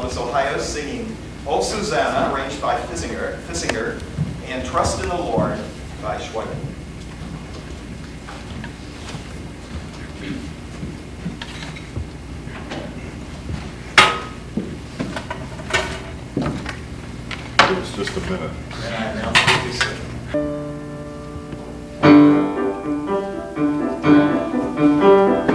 Columbus, Ohio, singing "O Susanna," arranged by Fissinger, and "Trust in the Lord" by Schweiger. Give us just a minute. And I announce previously.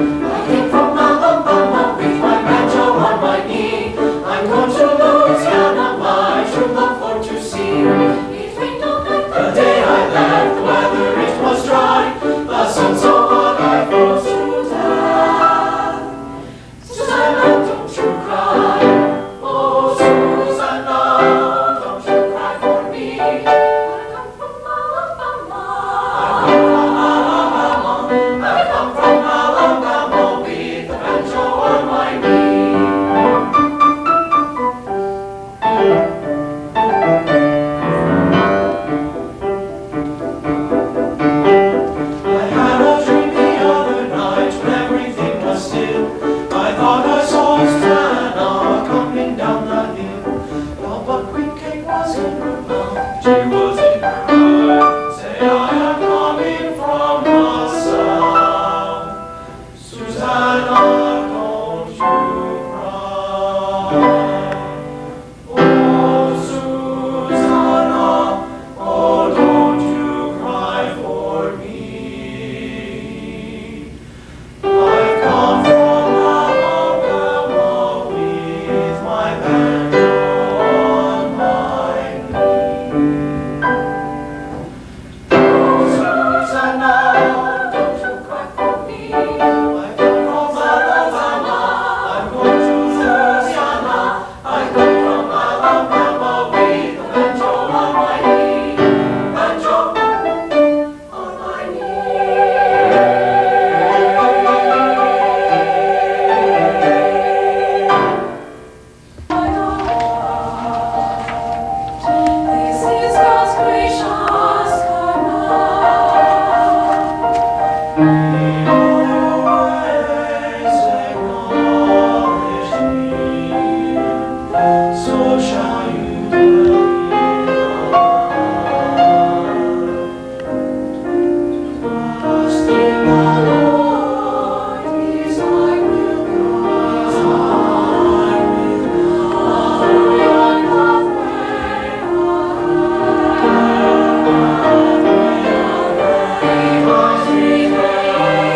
I came from Alabama with my banjo on my knee. I'm going to Louisiana, my true love for to see. It rained all night the day I left, the weather it was dry. The sun so hot I froze to death. Susanna, don't you cry. Oh, Susanna, don't you cry for me. I come from Alabama. I come from Alabama with the banjo on my knee. I had a dream the other night when everything was still. I thought I saw Susanna coming down the hill. All but Queen Kate was in her mouth. She was in her eye. Say, I am coming from the south. Susanna, don't you cry. Oh, Susanna, oh, don't you cry for me. I've come from Alabama with my banjo on my knee. Oh, Susanna, don't you cry for me. I've come from Alabama. I'm going to Louisiana. I come from Alabama with the banjo on my knee. Banjo on my knee. This is God's gracious command. Always acknowledge me, so shall you dwell in Trust in the Lord, His I will guide. Through your pathway ahead. He must be great.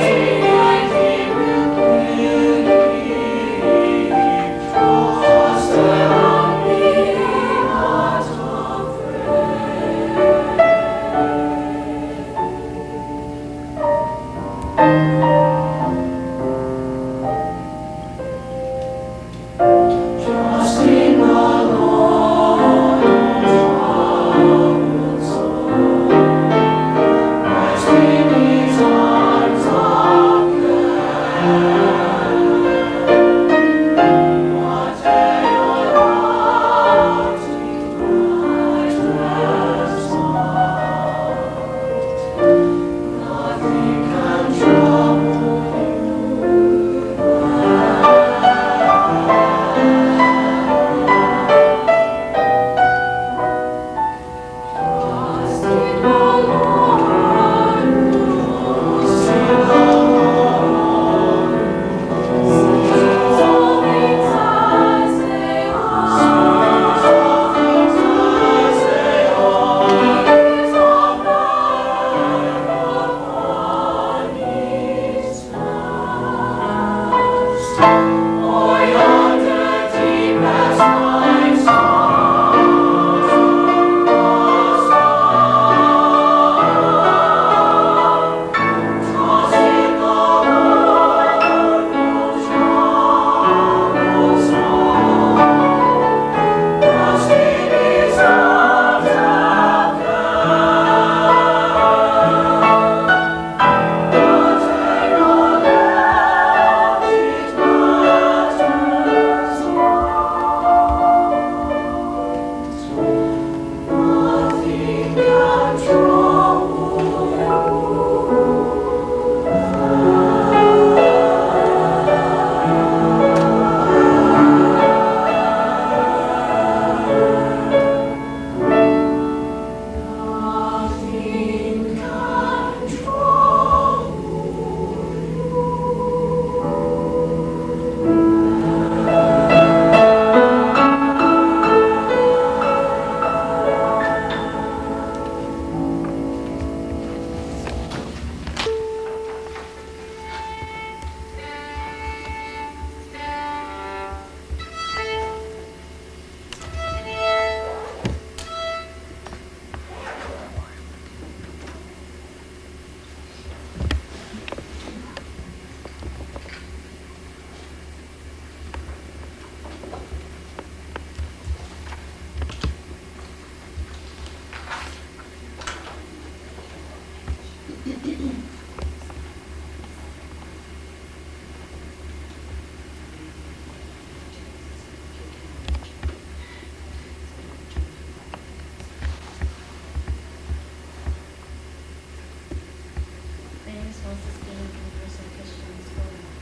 self-sustaining universal Christian school.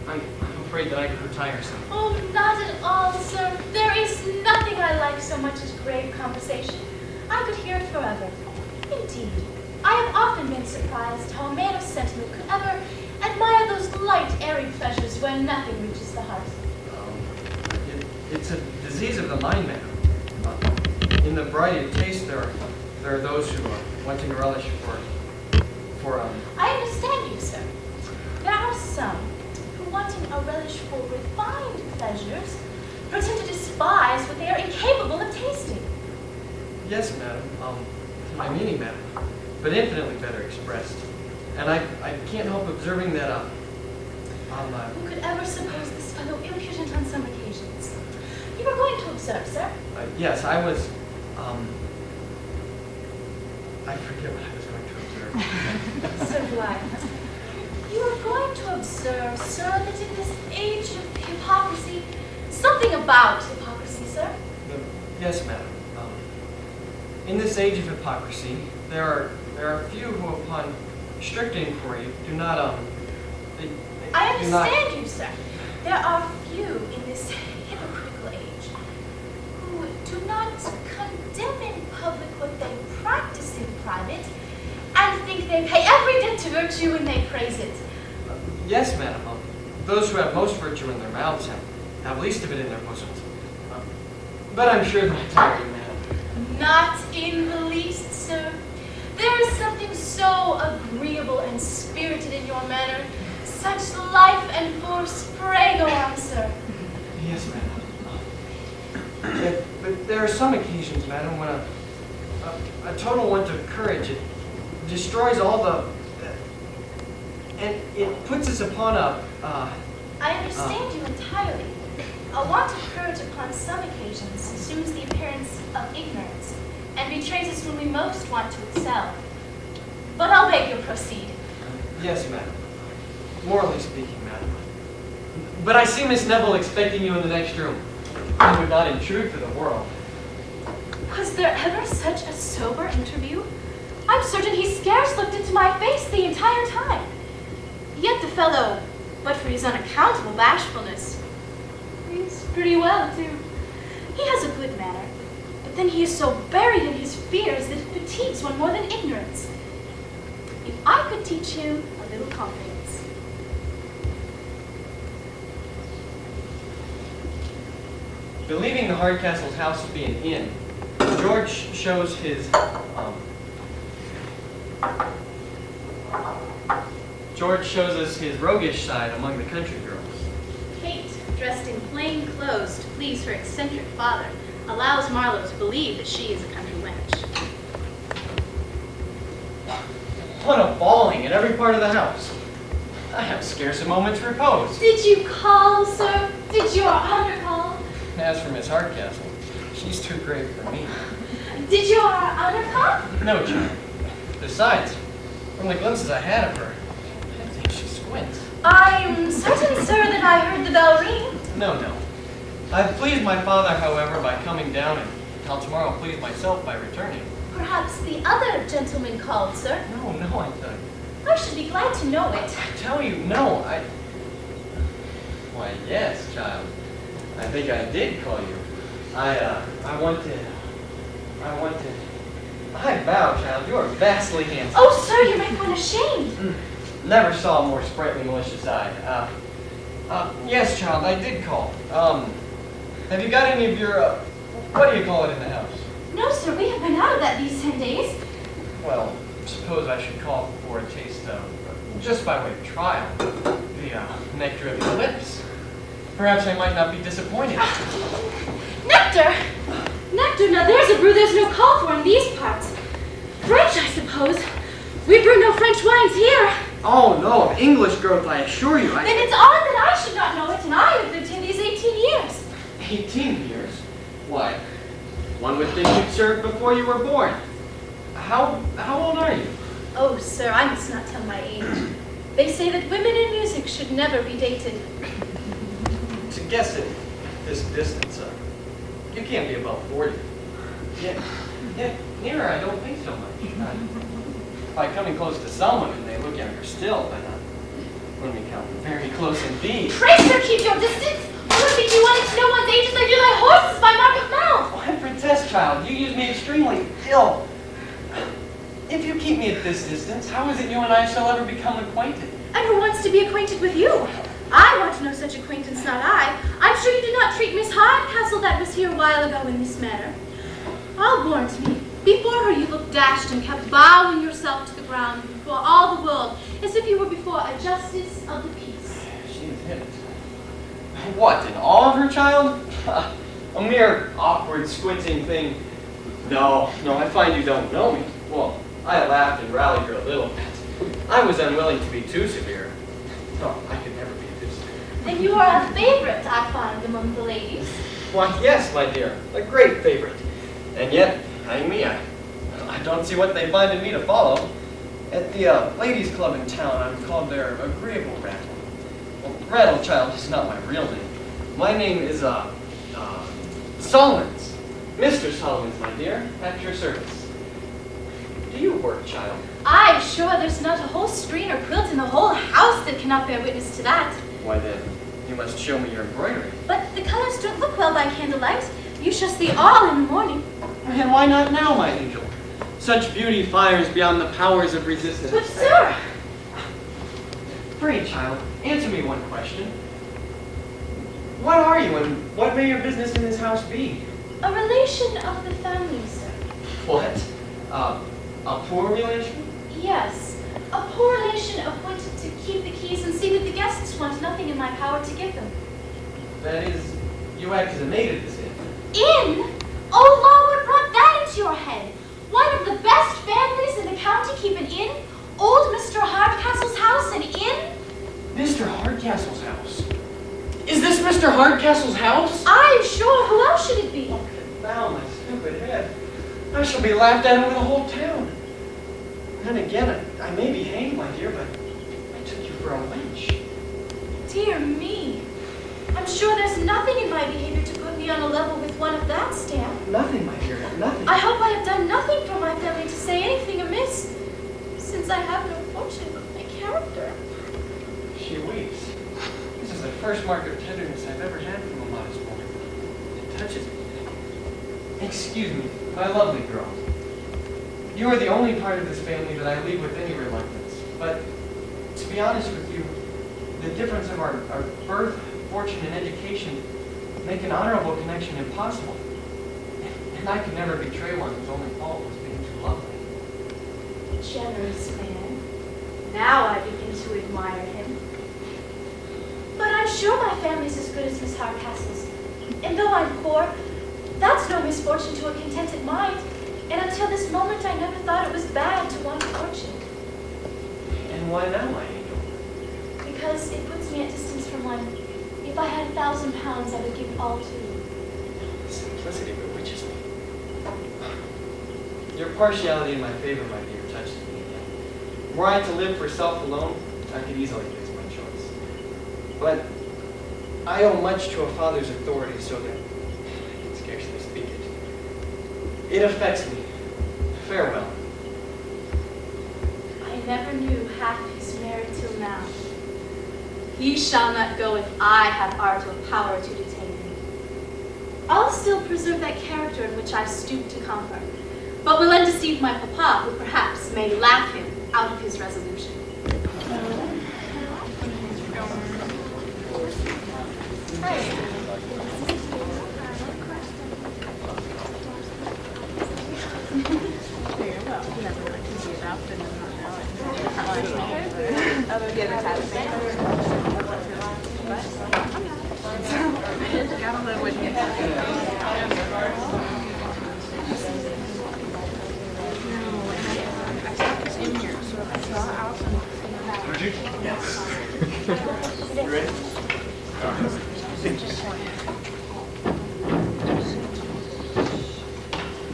I'm afraid that I could retire soon. Oh, not at all, sir. There is nothing I like so much as grave conversation. I could hear it forever. Indeed, I have often been surprised how a man of sentiment could ever admire those light, airy pleasures where nothing reaches the heart. It's a disease of the mind, ma'am. In the variety of taste, there are those who are wanting a relish for I understand you, sir. There are some who, wanting a relish for refined pleasures, pretend to despise what they are incapable of tasting. Yes, madam. My meaning, madam, but infinitely better expressed. And I can't help observing that Who could ever suppose this fellow impudent on some occasions? You were going to observe, sir. yes, I was I forget what I was going to observe. So blind. You are going to observe, sir, that in this age of hypocrisy, something about hypocrisy, sir. Yes, madam. In this age of hypocrisy, there are few who, upon strict inquiry, do not I do not- understand you, sir. There are few in this hypocritical age who do not condemn in public what they practice in private and think they pay every debt to virtue when they praise it. Yes, madam. Those who have most virtue in their mouths have least of it in their bosoms. But I'm sure that I tire you, madam. Not in the least, sir. There is something so agreeable and spirited in your manner, such life and force. Pray go on, sir. Yes, madam. But there are some occasions, madam, when a total want of courage, it destroys all the... and it puts us upon I understand you entirely. A want of courage upon some occasions assumes the appearance of ignorance and betrays us when we most want to excel. But I'll beg you'll proceed. Yes, madam. Morally speaking, madam. But I see Miss Neville expecting you in the next room. I would not intrude for the world. Was there ever such a sober interview? I'm certain he scarce looked into my face the entire time. Yet the fellow, but for his unaccountable bashfulness, he's pretty well, too. He has a good manner, but then he is so buried in his fears that it fatigues one more than ignorance. If I could teach him a little confidence. Believing the Hardcastle's house to be an inn, George shows his, George shows us his roguish side among the country girls. Kate, dressed in plain clothes to please her eccentric father, allows Marlowe to believe that she is a country wench. What a bawling in every part of the house. I have scarce a moment's repose. Did you call, sir? Did your honor call? As for Miss Hardcastle, she's too grave for me. Did your honor call? No, child. Besides, from the glimpses I had of her, I think she squints. I'm certain, sir, that I heard the bell ring. No. I've pleased my father, however, by coming down, and I'll tomorrow please myself by returning. Perhaps the other gentleman called, sir. No, I tell you. I should be glad to know it. I tell you, no, Why, yes, child. I think I did call you. I vow, child, you are vastly handsome. Oh, sir, you make one ashamed. Never saw a more sprightly, malicious eye. Yes, child, I did call. Have you got any of your, what do you call it in the house? No, sir, we have been out of that these 10 days. Well, suppose I should call for a taste of, just by way of trial, the nectar of your lips. Perhaps I might not be disappointed. Nectar! Nectar, now there's a brew there's no call for in these parts. French, I suppose. We brew no French wines here. Oh, no, of English growth, I assure you. Then it's odd that I should not know it, and I have lived here these 18 years. 18 years? Why, one would think you'd served before you were born. How old are you? Oh, sir, I must not tell my age. They say that women in music should never be dated. To guess it this distance, you can't be above 40. Yet nearer, I don't think so much. By coming close to some women, they look younger still, but when we come very close indeed. Pray, sir, keep your distance. I would think you wanted to know one's age as I do thy horses by mark of mouth. Oh, I protest, child, you use me extremely ill. If you keep me at this distance, how is it you and I shall ever become acquainted? And who wants to be acquainted with you? I want no such acquaintance, not I. I'm sure you did not treat Miss Hardcastle that was here a while ago in this manner. I'll warrant me, before her you looked dashed and kept bowing yourself to the ground before all the world, as if you were before a justice of the peace. She is hit. What, in all of her, child? A mere awkward, squinting thing. No, I find you don't know me. Well, I laughed and rallied her a little bit. I was unwilling to be too severe. No, I could never be too severe. Then you are a favorite, I find, among the ladies. Why, yes, my dear, a great favorite. And yet, hang me, I don't see what they find in me to follow. At the ladies' club in town, I'm called their agreeable rattle. Well, Rattle, child, is not my real name. My name is, Solomons. Mr. Solomons, my dear, at your service. Do you work, child? I'm sure there's not a whole screen or quilt in the whole house that cannot bear witness to that. Why then, you must show me your embroidery. But the colors don't look well by candlelight. You shall see all in the morning. And why not now, my angel? Such beauty fires beyond the powers of resistance. But sir! Pray, child, answer me one question. What are you, and what may your business in this house be? A relation of the family, sir. What? A poor relation? Yes, a poor relation appointed to keep the keys and see that the guests want nothing in my power to give them. That is, you act as a maid at this inn. In? Oh, Law, what brought that into your head? One of the best families in the county keep an inn? Old Mr. Hardcastle's house, an inn? Mr. Hardcastle's house? Is this Mr. Hardcastle's house? I'm sure. Who else should it be? Confound my stupid head. I shall be laughed at over the whole town. Then again, I may be hanged, my dear, but I took you for a wench. Dear me. I'm sure there's nothing in my behavior to put me on a level with one of that stamp. Nothing, my dear, nothing. I hope I have done nothing for my family to say anything amiss, since I have no fortune of my character. She weeps. This is the first mark of tenderness I've ever had from a modest woman. It touches me. Excuse me, my lovely girl. You are the only part of this family that I leave with any reluctance. But to be honest with you, the difference of our birth, fortune, and education make an honorable connection impossible. And I could never betray one whose only fault was being too lovely. Generous man. Now I begin to admire him. But I'm sure my family's as good as Miss Hardcastle's. And though I'm poor, that's no misfortune to a contented mind. And until this moment, I never thought it was bad to want fortune. And why now, my angel? Because it puts me at distance from one. If I had 1,000 pounds, I would give it all to you. Simplicity bewitches me. Your partiality in my favor, my dear, touches me again. Were I to live for self alone, I could easily fix my choice. But I owe much to a father's authority, so that I can scarcely speak it. It affects me. Farewell. I never knew half his merit till now. He shall not go if I have art or power to detain him. I'll still preserve that character in which I stoop to conquer, but will undeceive my papa, who perhaps may laugh him out of his resolution.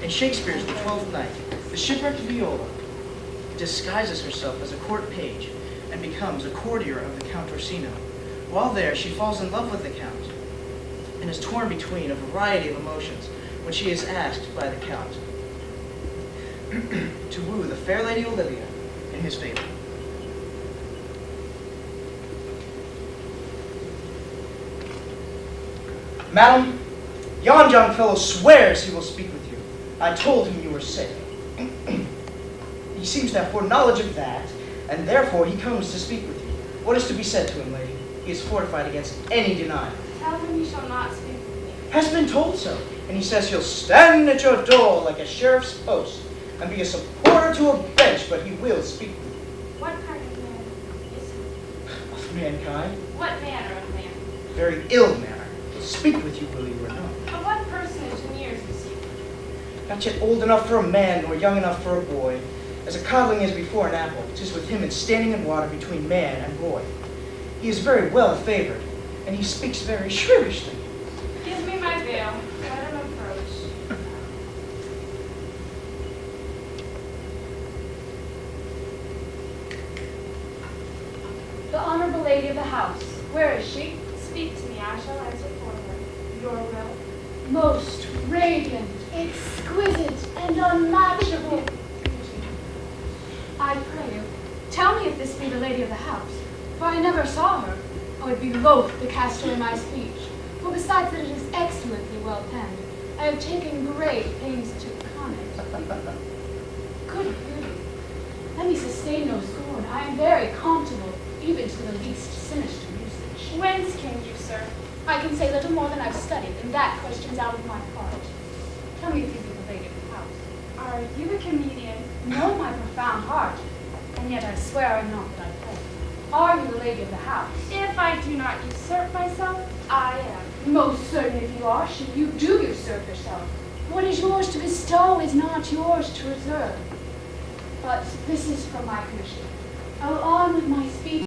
In Shakespeare's The Twelfth Night, the shipwrecked Viola disguises herself as a court page and becomes a courtier of the Count Orsino. While there, she falls in love with the Count and is torn between a variety of emotions when she is asked by the Count to woo the fair Lady Olivia in his favor. Madam, yon young fellow swears he will speak with you. I told him you were sick. He seems to have foreknowledge of that, and therefore he comes to speak with you. What is to be said to him, lady? He is fortified against any denial. Tell him he shall not speak with me. Has been told so, and he says he'll stand at your door like a sheriff's post and be a supporter to a bench, but he will speak with you. What kind of man is he? Of mankind, What manner of man? very ill manner. He'll speak with you, will he or not? Of what personage in years is he? Not yet old enough for a man, nor young enough for a boy. As a codling is before an apple, 'tis with him in standing in water between man and boy. He is very well favored, and he speaks very shrewishly. Give me my veil. Let him approach. The Honorable Lady of the House. Where is she? Speak to me. I shall answer for her. Your will. Most radiant, exquisite, and unmatchable. I pray you, tell me if this be the lady of the house, for I never saw her. I would be loath to cast her in my speech, for besides that it is excellently well penned, I have taken great pains to con it. Good beauty, let me sustain no scorn. I am very comfortable, even to the least sinister usage. Whence came you, sir? I can say little more than I've studied, and that question's out of my part. Tell me if you be the lady of the house. Are you a comedian? Know my profound heart, and yet I swear I'm not that I play. Are you the lady of the house? If I do not usurp myself, I am. Most certain if you are, you do usurp yourself. What is yours to bestow is not yours to reserve. But this is from my commission. I will on with my speech.